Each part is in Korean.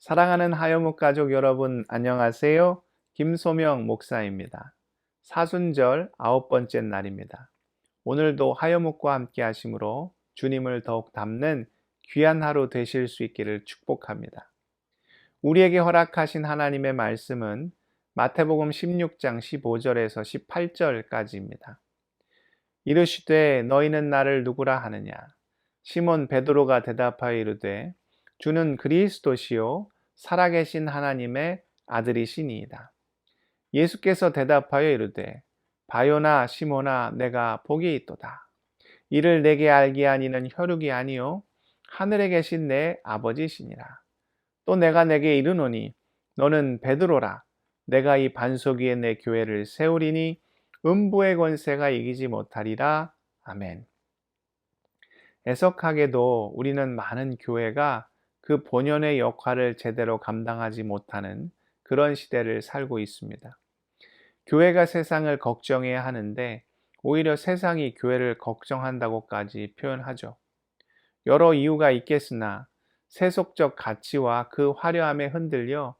사랑하는 하여묵 가족 여러분, 안녕하세요. 김소명 목사입니다. 사순절 9번째 날입니다. 오늘도 하여묵과 함께 하심으로 주님을 더욱 닮는 귀한 하루 되실 수 있기를 축복합니다. 우리에게 허락하신 하나님의 말씀은 마태복음 16장 15절에서 18절까지입니다. 이르시되 너희는 나를 누구라 하느냐? 시몬 베드로가 대답하여 이르되 주는 그리스도시요 살아계신 하나님의 아들이시니이다. 예수께서 대답하여 이르되 바요나 시몬아 내가 복이 있도다. 이를 내게 알게 하니는 혈육이 아니요 하늘에 계신 내 아버지시니라. 또 내가 내게 이르노니 너는 베드로라. 내가 이 반석 위에 내 교회를 세우리니 음부의 권세가 이기지 못하리라. 아멘. 애석하게도 우리는 많은 교회가 그 본연의 역할을 제대로 감당하지 못하는 그런 시대를 살고 있습니다. 교회가 세상을 걱정해야 하는데 오히려 세상이 교회를 걱정한다고까지 표현하죠. 여러 이유가 있겠으나 세속적 가치와 그 화려함에 흔들려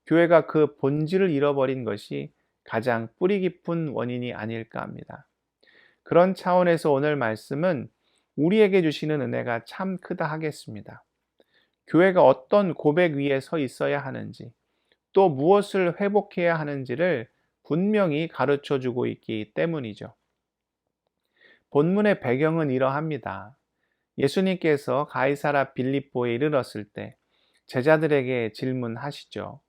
교회가 그 본질을 잃어버린 것이 가장 뿌리 깊은 원인이 아닐까 합니다. 그런 차원에서 오늘 말씀은 우리에게 주시는 은혜가 참 크다 하겠습니다. 교회가 어떤 고백 위에 서 있어야 하는지, 또 무엇을 회복해야 하는지를 분명히 가르쳐 주고 있기 때문이죠. 본문의 배경은 이러합니다. 예수님께서 가이사라 빌립보에 이르렀을 때 제자들에게 질문하시죠.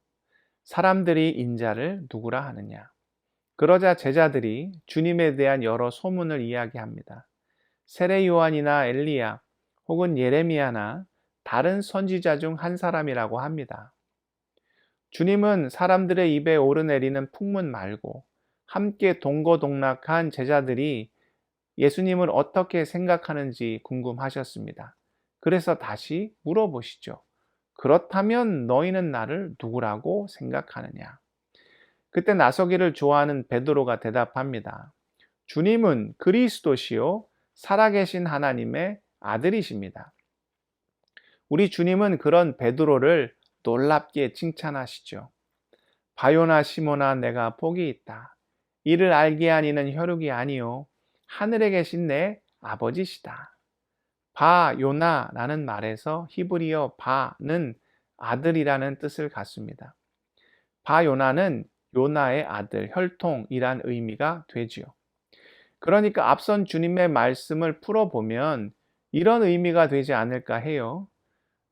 사람들이 인자를 누구라 하느냐? 그러자 제자들이 주님에 대한 여러 소문을 이야기합니다. 세례 요한이나 엘리야 혹은 예레미야나 다른 선지자 중 한 사람이라고 합니다. 주님은 사람들의 입에 오르내리는 풍문 말고 함께 동거동락한 제자들이 예수님을 어떻게 생각하는지 궁금하셨습니다. 그래서 다시 물어보시죠. 그렇다면 너희는 나를 누구라고 생각하느냐? 그때 나서기를 좋아하는 베드로가 대답합니다. 주님은 그리스도시요 살아계신 하나님의 아들이십니다. 우리 주님은 그런 베드로를 놀랍게 칭찬하시죠. 바요나 시몬아 내가 복이 있다. 이를 알게 하니는 혈육이 아니요 하늘에 계신 내 아버지시다. 바요나라는 말에서 히브리어 바는 아들이라는 뜻을 갖습니다. 바요나는 요나의 아들, 혈통이란 의미가 되지요. 그러니까 앞선 주님의 말씀을 풀어보면 이런 의미가 되지 않을까 해요.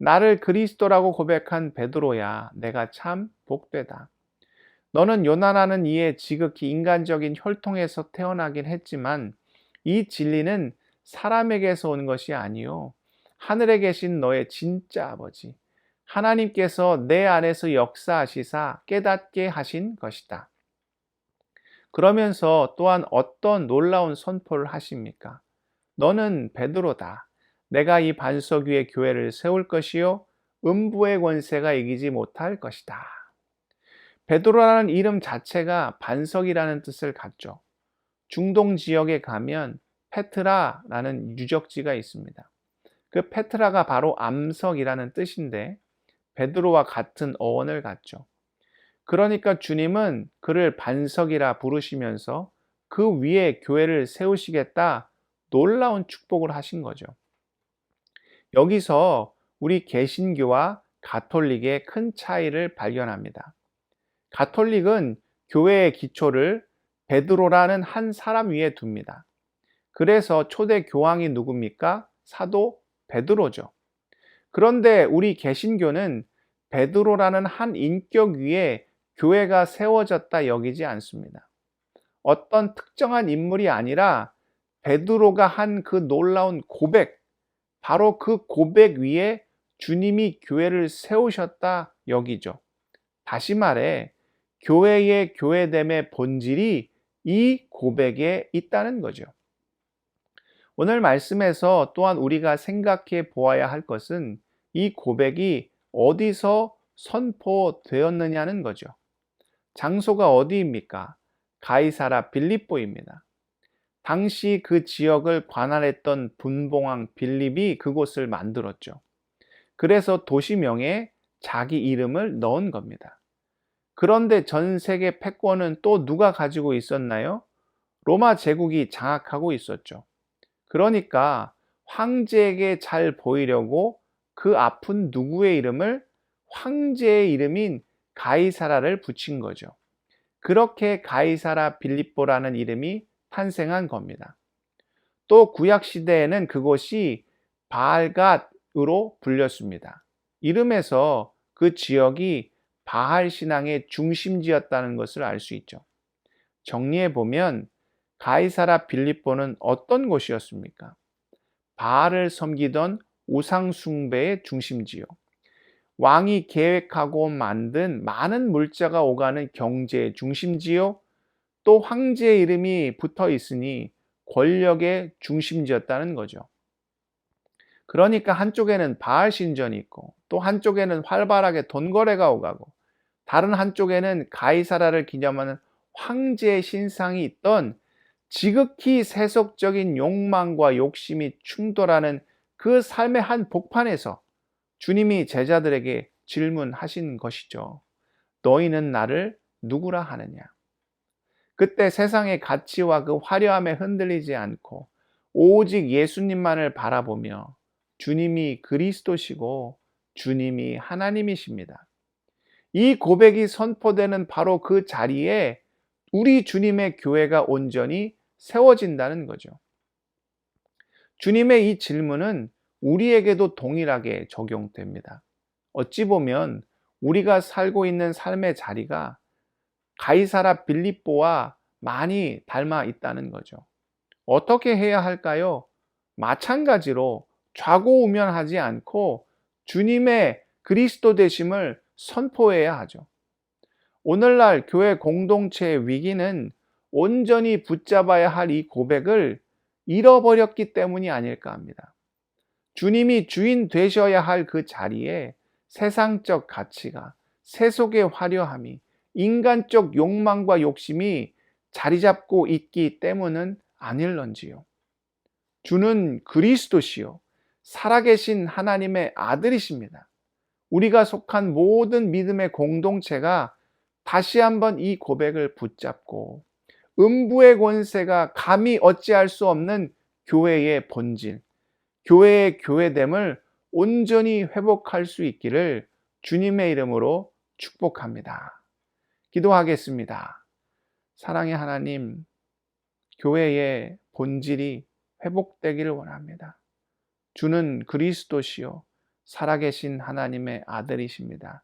나를 그리스도라고 고백한 베드로야, 내가 참 복되다. 너는 요나라는 이의 지극히 인간적인 혈통에서 태어나긴 했지만 이 진리는 사람에게서 온 것이 아니요 하늘에 계신 너의 진짜 아버지 하나님께서 내 안에서 역사하시사 깨닫게 하신 것이다. 그러면서 또한 어떤 놀라운 선포를 하십니까? 너는 베드로다. 내가 이 반석 위에 교회를 세울 것이요 음부의 권세가 이기지 못할 것이다. 베드로라는 이름 자체가 반석이라는 뜻을 갖죠. 중동 지역에 가면 페트라라는 유적지가 있습니다. 그 페트라가 바로 암석이라는 뜻인데 베드로와 같은 어원을 갖죠. 그러니까 주님은 그를 반석이라 부르시면서 그 위에 교회를 세우시겠다 놀라운 축복을 하신 거죠. 여기서 우리 개신교와 가톨릭의 큰 차이를 발견합니다. 가톨릭은 교회의 기초를 베드로라는 한 사람 위에 둡니다. 그래서 초대 교황이 누굽니까? 사도 베드로죠. 그런데 우리 개신교는 베드로라는 한 인격 위에 교회가 세워졌다 여기지 않습니다. 어떤 특정한 인물이 아니라 베드로가 한 그 놀라운 고백, 바로 그 고백 위에 주님이 교회를 세우셨다 여기죠. 다시 말해 교회의 교회됨의 본질이 이 고백에 있다는 거죠. 오늘 말씀에서 또한 우리가 생각해 보아야 할 것은 이 고백이 어디서 선포되었느냐는 거죠. 장소가 어디입니까? 가이사라 빌립보입니다. 당시 그 지역을 관할했던 분봉왕 빌립이 그곳을 만들었죠. 그래서 도시명에 자기 이름을 넣은 겁니다. 그런데 전 세계 패권은 또 누가 가지고 있었나요? 로마 제국이 장악하고 있었죠. 그러니까 황제에게 잘 보이려고 그 아픈 누구의 이름을 황제의 이름인 가이사라를 붙인 거죠. 그렇게 가이사라 빌립보라는 이름이 탄생한 겁니다. 또 구약 시대에는 그곳이 바알갓으로 불렸습니다. 이름에서 그 지역이 바알 신앙의 중심지였다는 것을 알 수 있죠. 정리해 보면 가이사라 빌립보는 어떤 곳이었습니까? 바알을 섬기던 우상 숭배의 중심지요. 왕이 계획하고 만든 많은 물자가 오가는 경제의 중심지요. 또 황제의 이름이 붙어 있으니 권력의 중심지였다는 거죠. 그러니까 한쪽에는 바알 신전이 있고 또 한쪽에는 활발하게 돈 거래가 오가고 다른 한쪽에는 가이사라를 기념하는 황제의 신상이 있던 지극히 세속적인 욕망과 욕심이 충돌하는 그 삶의 한 복판에서 주님이 제자들에게 질문하신 것이죠. 너희는 나를 누구라 하느냐? 그때 세상의 가치와 그 화려함에 흔들리지 않고 오직 예수님만을 바라보며 주님이 그리스도시고 주님이 하나님이십니다. 이 고백이 선포되는 바로 그 자리에 우리 주님의 교회가 온전히 세워진다는 거죠. 주님의 이 질문은 우리에게도 동일하게 적용됩니다. 어찌 보면 우리가 살고 있는 삶의 자리가 가이사라 빌립보와 많이 닮아 있다는 거죠. 어떻게 해야 할까요? 마찬가지로 좌고우면하지 않고 주님의 그리스도 되심을 선포해야 하죠. 오늘날 교회 공동체의 위기는 온전히 붙잡아야 할 이 고백을 잃어버렸기 때문이 아닐까 합니다. 주님이 주인 되셔야 할 그 자리에 세상적 가치가, 세속의 화려함이, 인간적 욕망과 욕심이 자리 잡고 있기 때문은 아닐런지요. 주는 그리스도시요 살아계신 하나님의 아들이십니다. 우리가 속한 모든 믿음의 공동체가 다시 한번 이 고백을 붙잡고 음부의 권세가 감히 어찌할 수 없는 교회의 본질, 교회의 교회됨을 온전히 회복할 수 있기를 주님의 이름으로 축복합니다. 기도하겠습니다. 사랑의 하나님, 교회의 본질이 회복되기를 원합니다. 주는 그리스도시요 살아계신 하나님의 아들이십니다.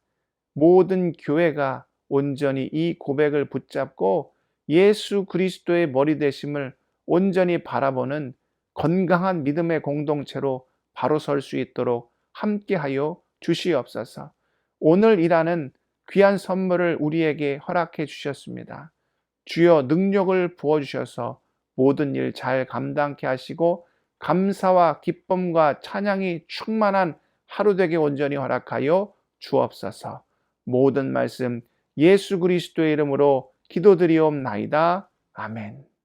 모든 교회가 온전히 이 고백을 붙잡고 예수 그리스도의 머리 되심을 온전히 바라보는 건강한 믿음의 공동체로 바로 설 수 있도록 함께하여 주시옵소서. 오늘 일하는 귀한 선물을 우리에게 허락해 주셨습니다. 주여 능력을 부어주셔서 모든 일 잘 감당케 하시고 감사와 기쁨과 찬양이 충만한 하루 되게 온전히 허락하여 주옵소서. 모든 말씀 예수 그리스도의 이름으로 기도드리옵나이다. 아멘.